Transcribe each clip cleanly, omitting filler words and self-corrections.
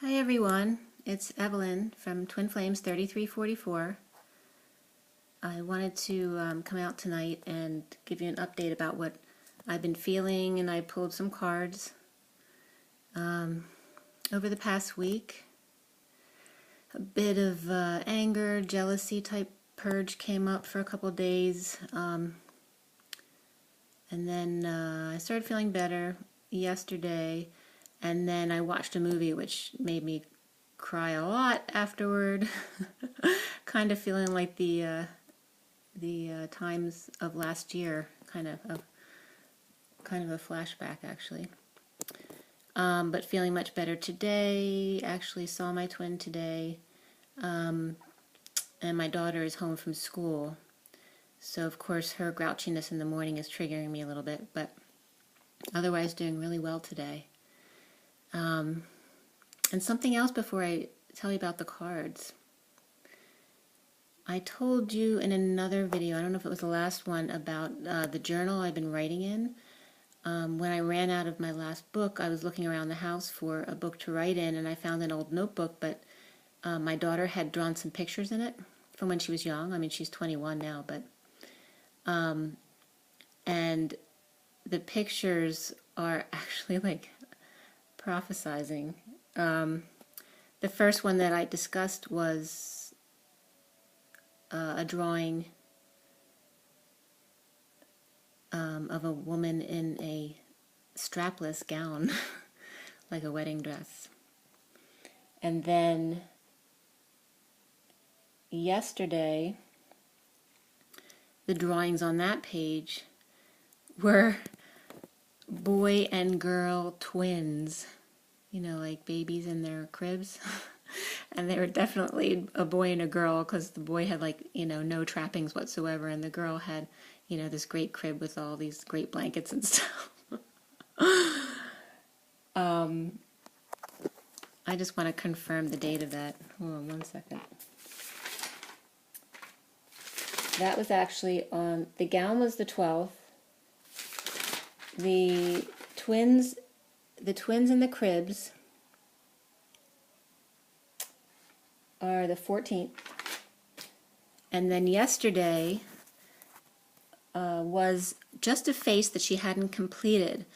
Hi everyone, it's Evelyn from Twin Flames 3344. I wanted to come out tonight and give you an update about what I've been feeling, and I pulled some cards over the past week. A bit of anger, jealousy type purge came up for a couple days, and then I started feeling better yesterday, and then I watched a movie which made me cry a lot afterward. Kind of feeling like the times of last year, kind of a flashback actually. But feeling much better today. Actually saw my twin today, and my daughter is home from school, so of course her grouchiness in the morning is triggering me a little bit, but otherwise doing really well today. And something else before I tell you about the cards. I told you in another video, I don't know if it was the last one, about the journal I've been writing in. When I ran out of my last book, I was looking around the house for a book to write in, and I found an old notebook, but my daughter had drawn some pictures in it from when she was young. I mean, she's 21 now, but and the pictures are actually like prophesizing. The first one that I discussed was a drawing of a woman in a strapless gown, like a wedding dress. And then yesterday, the drawings on that page were boy and girl twins, you know, like babies in their cribs. And they were definitely a boy and a girl, because the boy had, like, you know, no trappings whatsoever, and the girl had, you know, this great crib with all these great blankets and stuff. I just want to confirm the date of that. Hold on one second. That was actually on, the gown was the 12th. The twins in the cribs are the 14th. And then yesterday was just a face that she hadn't completed,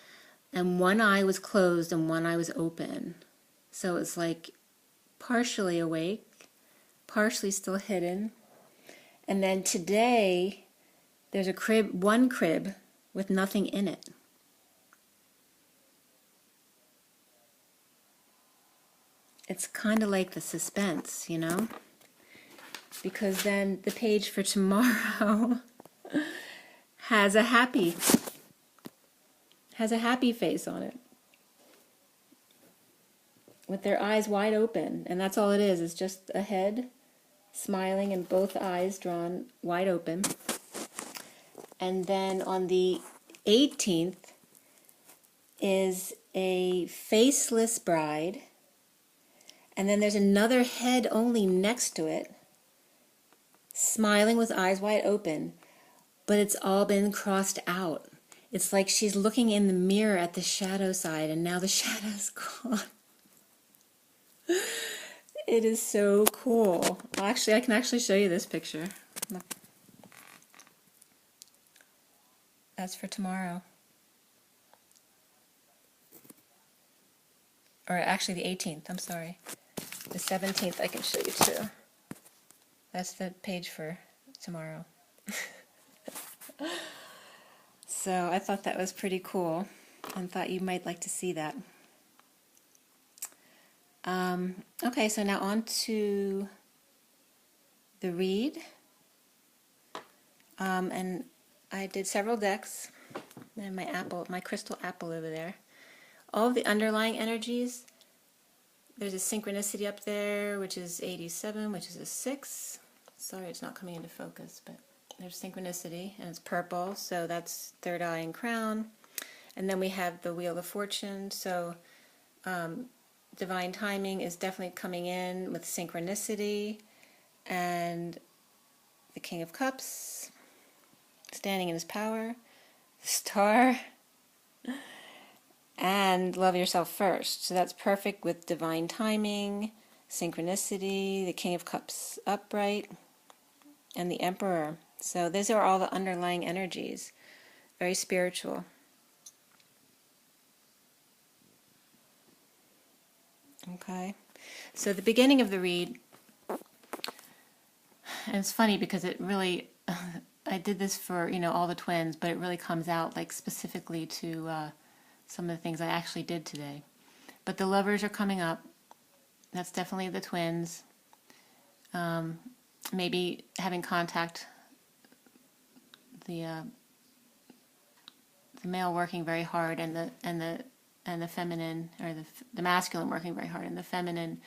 and one eye was closed and one eye was open. So it's like partially awake, partially still hidden. And then today there's a crib, one crib with nothing in it. It's kind of like the suspense, you know? Because then the page for tomorrow has a happy face on it, with their eyes wide open, and that's all it is. It's just a head smiling and both eyes drawn wide open. And then on the 18th is a faceless bride, and then there's another head only next to it, smiling with eyes wide open, but it's all been crossed out. It's like she's looking in the mirror at the shadow side, and now the shadow's gone. It is so cool. Actually, I can actually show you this picture. Look. That's for tomorrow. Or actually the 18th, I'm sorry. The 17th I can show you too. That's the page for tomorrow. So I thought that was pretty cool, and thought you might like to see that. Okay, so now on to the read. And I did several decks, and my crystal apple over there. All of the underlying energies, there's a synchronicity up there, which is 87, which is a 6. Sorry, it's not coming into focus, but there's synchronicity, and it's purple, so that's third eye and crown. And then we have the Wheel of Fortune, so divine timing is definitely coming in with synchronicity, and the King of Cups, standing in his power, the Star, and love yourself first. So that's perfect with divine timing, synchronicity, the King of Cups upright, and the Emperor. So these are all the underlying energies. Very spiritual. Okay. So the beginning of the read, and it's funny because it really, I did this for, all the twins, but it really comes out like specifically to some of the things I actually did today. But the lovers are coming up. That's definitely the twins. Maybe having contact, the male working very hard, and the feminine, or the masculine working very hard, and the feminine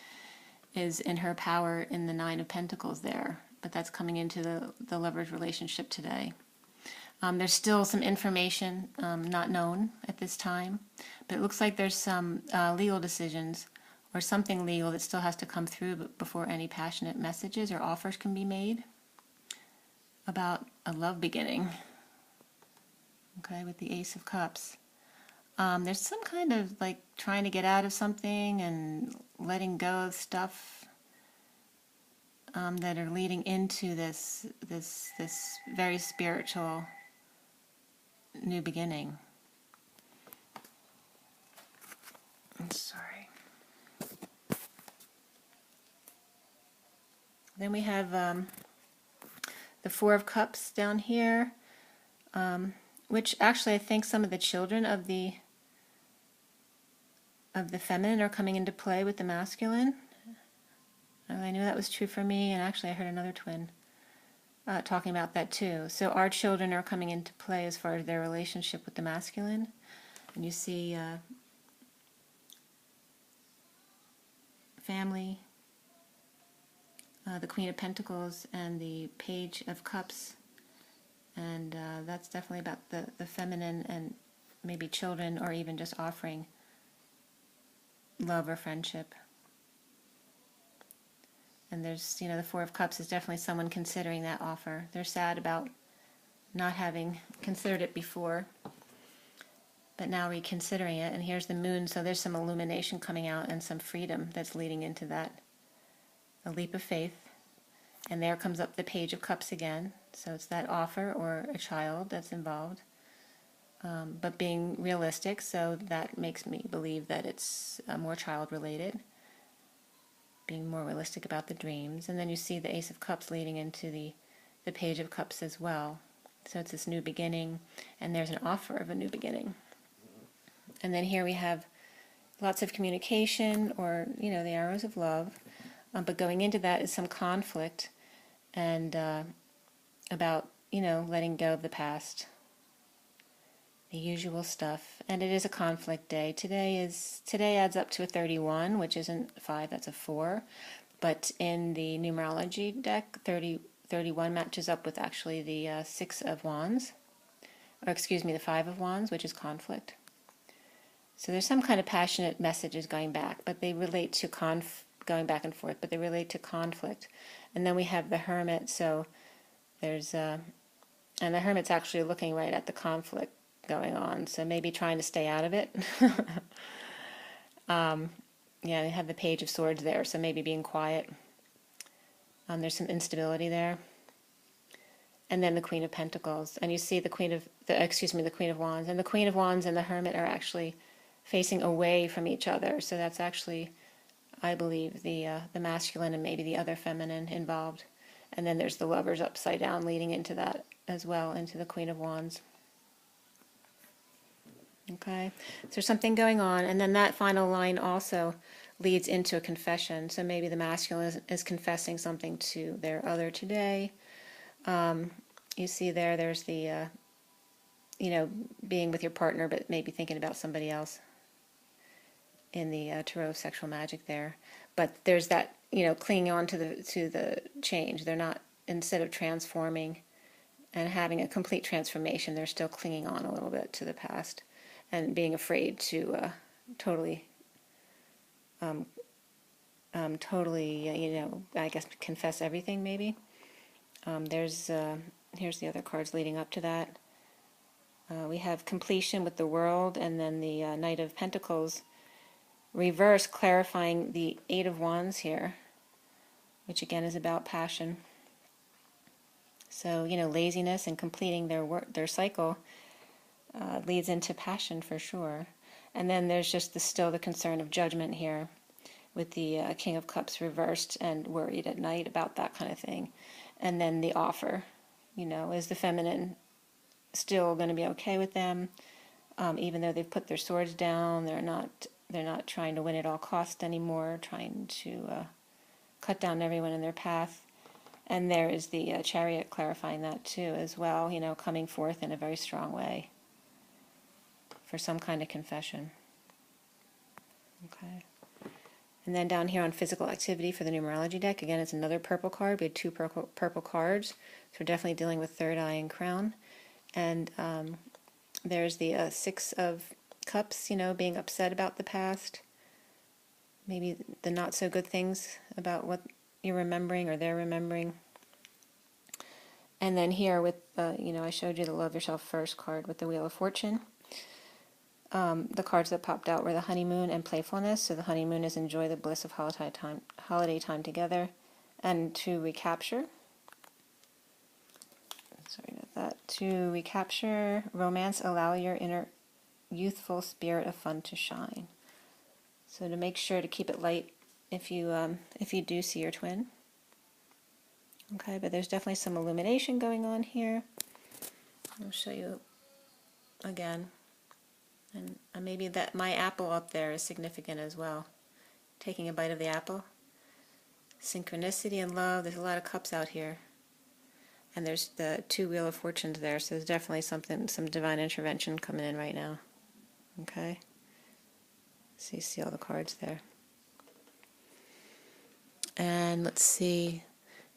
is in her power in the Nine of Pentacles there. But that's coming into the lover's relationship today. There's still some information not known at this time, but it looks like there's some legal decisions or something legal that still has to come through before any passionate messages or offers can be made about a love beginning. Okay, with the Ace of Cups. There's some kind of like trying to get out of something and letting go of stuff that are leading into this very spiritual new beginning. I'm sorry. Then we have the Four of Cups down here, which actually I think some of the children of the feminine are coming into play with the masculine. I knew that was true for me, and actually I heard another twin talking about that too. So our children are coming into play as far as their relationship with the masculine. And you see family, the Queen of Pentacles, and the Page of Cups. And that's definitely about the feminine and maybe children, or even just offering love or friendship. And there's, the Four of Cups is definitely someone considering that offer. They're sad about not having considered it before, but now reconsidering it. And here's the Moon, so there's some illumination coming out and some freedom that's leading into that. A leap of faith. And there comes up the Page of Cups again. So it's that offer or a child that's involved. But being realistic, so that makes me believe that it's more child-related. Being more realistic about the dreams. And then you see the Ace of Cups leading into the Page of Cups as well. So it's this new beginning, and there's an offer of a new beginning. And then here we have lots of communication, or, the arrows of love. But going into that is some conflict, and about, letting go of the past. The usual stuff. And it is a conflict day. Today adds up to a 31, which isn't 5, that's a 4. But in the numerology deck, 31 matches up with actually the 6 of Wands. Or excuse me, the 5 of Wands, which is conflict. So there's some kind of passionate messages going back, but they relate to going back and forth, but they relate to conflict. And then we have the Hermit, so there's and the Hermit's actually looking right at the conflict going on, so maybe trying to stay out of it. Yeah, they have the Page of Swords there, so maybe being quiet. There's some instability there. And then the Queen of Pentacles, and you see the Queen of Wands, and the Queen of Wands and the Hermit are actually facing away from each other. So that's actually, I believe, the masculine and maybe the other feminine involved. And then there's the Lovers upside down leading into that as well, into the Queen of Wands. Okay, so there's something going on, and then that final line also leads into a confession. So maybe the masculine is confessing something to their other today. You see there's the, being with your partner, but maybe thinking about somebody else in the Tarot of Sexual Magic there. But there's that, clinging on to the change. They're not, instead of transforming and having a complete transformation, they're still clinging on a little bit to the past and being afraid to totally, I guess, confess everything maybe. Here's the other cards leading up to that. We have completion with the World, and then the Knight of Pentacles reverse, clarifying the Eight of Wands here, which again is about passion. So, laziness and completing their cycle leads into passion for sure. And then there's just still the concern of judgment here with the King of Cups reversed and worried at night about that kind of thing. And then the offer, is the feminine still going to be okay with them, even though they've put their swords down? They're not trying to win at all costs anymore, trying to cut down everyone in their path. And there is the Chariot clarifying that too as well, coming forth in a very strong way for some kind of confession. Okay. And then down here on physical activity for the numerology deck, again, it's another purple card. We had two purple cards, so we're definitely dealing with third eye and crown. And there's the Six of Cups, being upset about the past. Maybe the not so good things about what you're remembering or they're remembering. And then here with, I showed you the Love Yourself First card with the Wheel of Fortune. The cards that popped out were the honeymoon and playfulness. So the honeymoon is enjoy the bliss of holiday time together. And to recapture, to recapture romance, allow your inner youthful spirit of fun to shine. So to make sure to keep it light if you do see your twin. Okay, but there's definitely some illumination going on here. I'll show you again. And maybe that my apple up there is significant as well. Taking a bite of the apple. Synchronicity and love. There's a lot of cups out here. And there's the two Wheel of Fortunes there, so there's definitely some divine intervention coming in right now. Okay? So you see all the cards there. And let's see.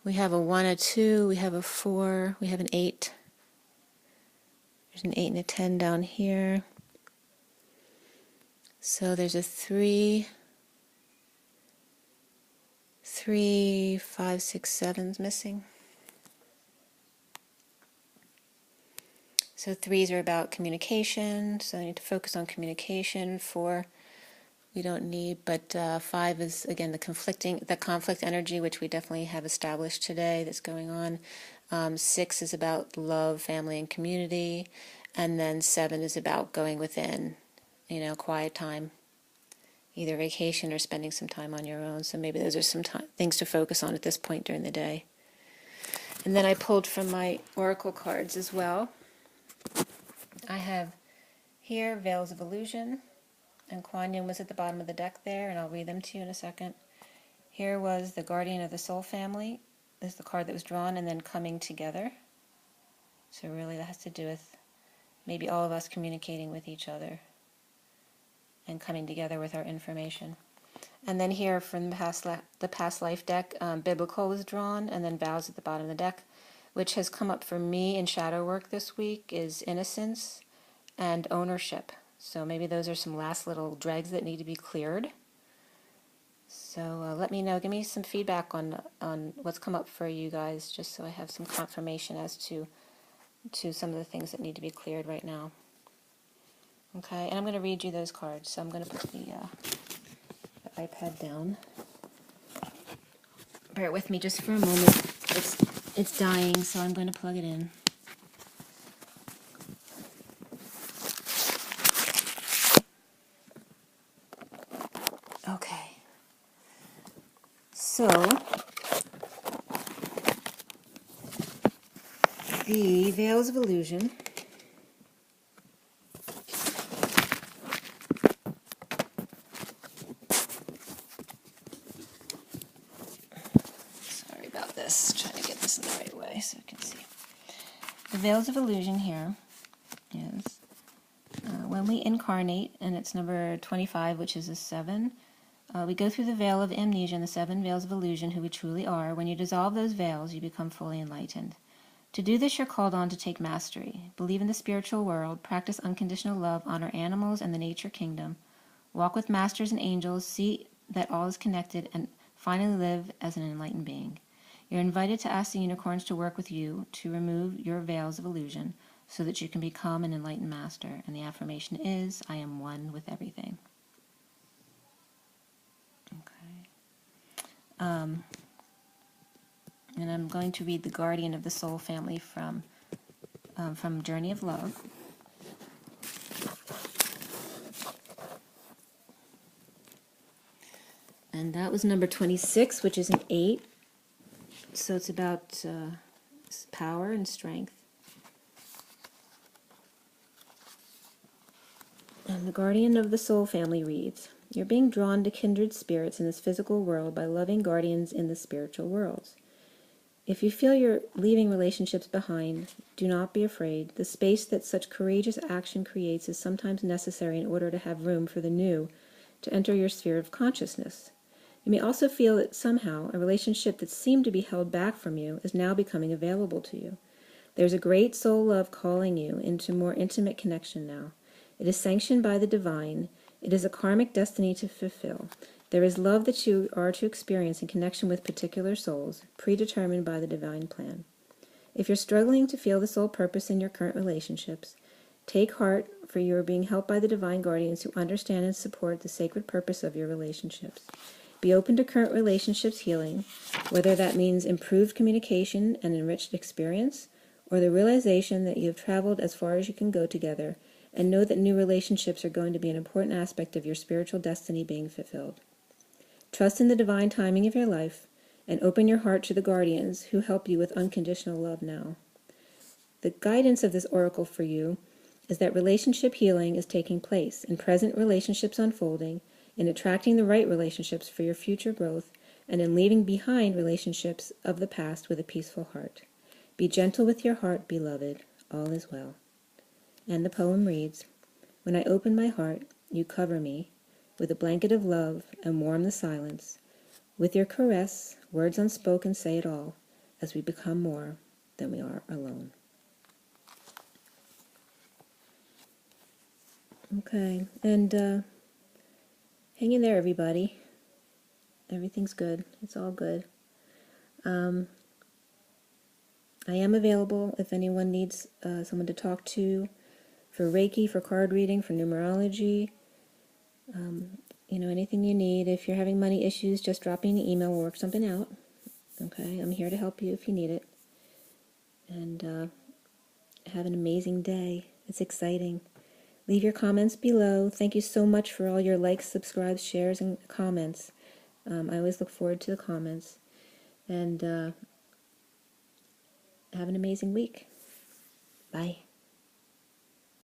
We have a 1, a 2, we have a 4, we have an 8. There's an 8 and a 10 down here. So there's a 3, 5, 6, 7's missing. So 3s are about communication, so I need to focus on communication. 4, we don't need, but 5 is, again, the conflict energy, which we definitely have established today that's going on. 6 is about love, family, and community. And then 7 is about going within, quiet time, either vacation or spending some time on your own. So maybe those are some things to focus on at this point during the day. And then I pulled from my oracle cards as well. I have here Veils of Illusion, and Kuan Yin was at the bottom of the deck there, and I'll read them to you in a second. Here was the Guardian of the Soul Family. This is the card that was drawn, and then Coming Together. So really that has to do with maybe all of us communicating with each other and coming together with our information. And then here from the past life deck, Biblical was drawn, and then Vows at the bottom of the deck, which has come up for me in shadow work this week, is innocence and ownership. So maybe those are some last little dregs that need to be cleared. So let me know, give me some feedback on what's come up for you guys, just so I have some confirmation as to some of the things that need to be cleared right now. Okay, and I'm going to read you those cards. So I'm going to put the iPad down. Bear with me just for a moment. It's dying, so I'm going to plug it in. Okay. So the Veils of Illusion. Sorry about this. Trying to get this in the right way so you can see. The Veils of Illusion here is when we incarnate, and it's number 25, which is a 7. We go through the veil of amnesia and the 7 veils of illusion, who we truly are. When you dissolve those veils, you become fully enlightened. To do this, you're called on to take mastery. Believe in the spiritual world, practice unconditional love, honor animals and the nature kingdom, walk with masters and angels, see that all is connected, and finally live as an enlightened being. You're invited to ask the unicorns to work with you to remove your veils of illusion. so that you can become an enlightened master. And the affirmation is, I am one with everything. Okay. And I'm going to read the Guardian of the Soul Family from Journey of Love. And that was number 26, which is an 8. So it's about power and strength. And the Guardian of the Soul Family reads, you're being drawn to kindred spirits in this physical world by loving guardians in the spiritual worlds. If you feel you're leaving relationships behind, do not be afraid. The space that such courageous action creates is sometimes necessary in order to have room for the new to enter your sphere of consciousness. You may also feel that somehow a relationship that seemed to be held back from you is now becoming available to you. There's a great soul love calling you into more intimate connection now. It is sanctioned by the divine. It is a karmic destiny to fulfill. There is love that you are to experience in connection with particular souls, predetermined by the divine plan. If you're struggling to feel the soul purpose in your current relationships, take heart, for you are being helped by the divine guardians who understand and support the sacred purpose of your relationships. Be open to current relationships healing, whether that means improved communication and enriched experience, or the realization that you have traveled as far as you can go together, and know that new relationships are going to be an important aspect of your spiritual destiny being fulfilled. Trust in the divine timing of your life, and open your heart to the guardians who help you with unconditional love now. The guidance of this oracle for you is that relationship healing is taking place, in present relationships unfolding, in attracting the right relationships for your future growth, and in leaving behind relationships of the past with a peaceful heart. Be gentle with your heart, beloved. All is well. And the poem reads, when I open my heart, you cover me with a blanket of love and warm the silence. With your caress, words unspoken say it all, as we become more than we are alone. Okay, and hang in there, everybody. Everything's good. It's all good. I am available if anyone needs someone to talk to for Reiki, for card reading, for numerology. Anything you need. If you're having money issues, just drop me an email. We'll work something out. Okay, I'm here to help you if you need it. And have an amazing day. It's exciting. Leave your comments below. Thank you so much for all your likes, subscribes, shares, and comments. I always look forward to the comments. And have an amazing week. Bye.